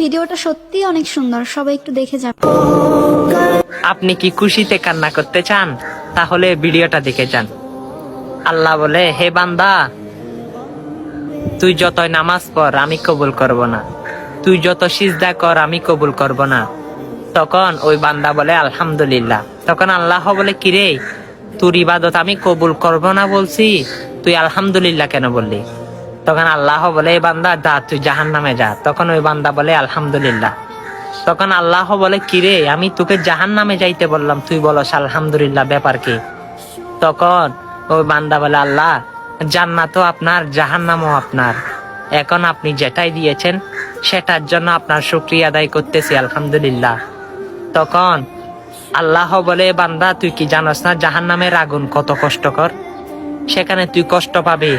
ভিডিওটা সত্যি অনেক সুন্দর, সবাই একটু দেখে যান। আপনি কি খুশিতে কান্না করতে চান? তাহলে ভিডিওটা দেখে যান। আল্লাহ বলে, হে বান্দা, তুই যতই নামাজ পড় আমি কবুল করব না, তুই যত সিজদা কর আমি কবুল করব না। তখন ওই বান্দা বলে আলহামদুলিল্লাহ। তখন আল্লাহ বলে, কিরে, তোর ইবাদত আমি কবুল করব না বলছি, তুই আলহামদুলিল্লাহ কেন বললি? তখন আল্লাহ বলে, এই বান্দা যা, তুই জাহান্নামে যা। তখন ওই বান্দা বলে আলহামদুলিল্লাহ। তখন আল্লাহ বলে, কিরে, আমি তোকে জাহান্নামে যাইতে বললাম, তুই বলস আলহামদুলিল্লাহ, ব্যাপার কি? তখন ওই বান্দা বলে, আল্লাহ, জান্নাতও আপনার, জাহান্নামও আপনার, এখন আপনি যেটাই দিয়েছেন সেটার জন্য আপনার শুকরিয়া আদায় করতেছি, আলহামদুলিল্লাহ। তখন আল্লাহ বলে, বান্দা, তুই কি জানোস না জাহান্নামের আগুন কত কষ্টকর? সেখানে তুই কষ্ট পাবি,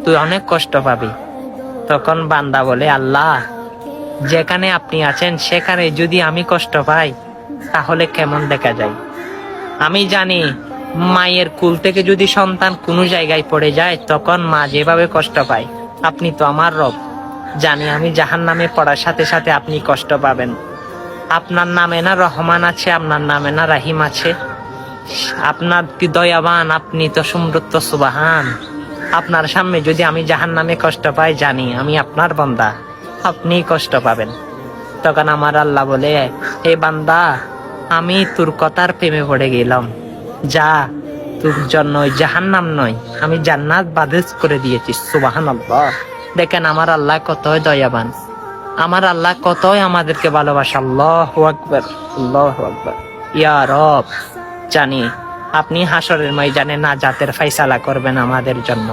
তুই অনেক কষ্ট পাবি। তখন বান্দা বলে, আল্লাহ, যেখানে আপনি আছেন সেখানে যদি আমি কষ্ট পাই তাহলে কেমন দেখা যায়? আমি জানি মায়ের কুল থেকে যদি সন্তান কোনো জায়গায় পড়ে যায় তখন মা যেভাবে কষ্ট পায়, আপনি তো আমার রব, জানি আমি জাহান্নামে পড়ার সাথে সাথে আপনি কষ্ট পাবেন। আপনার নামে না রহমান আছে, আপনার নামে না রাহিম আছে? আপনার কি দয়াবান, আপনি তো সমৃদ্ধ, সুবহান। আপনার সামনে যদি আমি জাহান্নামে কষ্ট পাই, জানি আমি আপনার বান্দা, আপনি কষ্ট পাবেন। তখন আমার আল্লাহ বলে, এ বান্দা, আমি তোর কথার প্রেমে পড়ে গেলাম, যা, তোর জন্য জাহান্নাম নয়, আমি জান্নাত বাদেশ করে দিয়েছি। সুবহানাল্লাহ। দেখেন আমার আল্লাহ কতই দয়াবান, আমার আল্লাহ কতই আমাদেরকে ভালোবাসে। আল্লাহু আকবার, আল্লাহু আকবার। ইয়া রব, জানি আপনি হাসরের ময়দানে নাজাতের ফয়সালা করবেন আমাদের জন্য।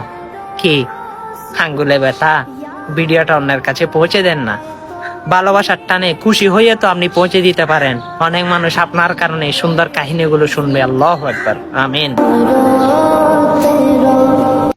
কি আঙ্গুলে ব্যথা? ভিডিওটা অন্যের কাছে পৌঁছে দেন না। ভালোবাসার টানে খুশি হয়ে তো আপনি পৌঁছে দিতে পারেন, অনেক মানুষ আপনার কারণে সুন্দর কাহিনীগুলো শুনবে। আল্লাহু আকবার, আমিন।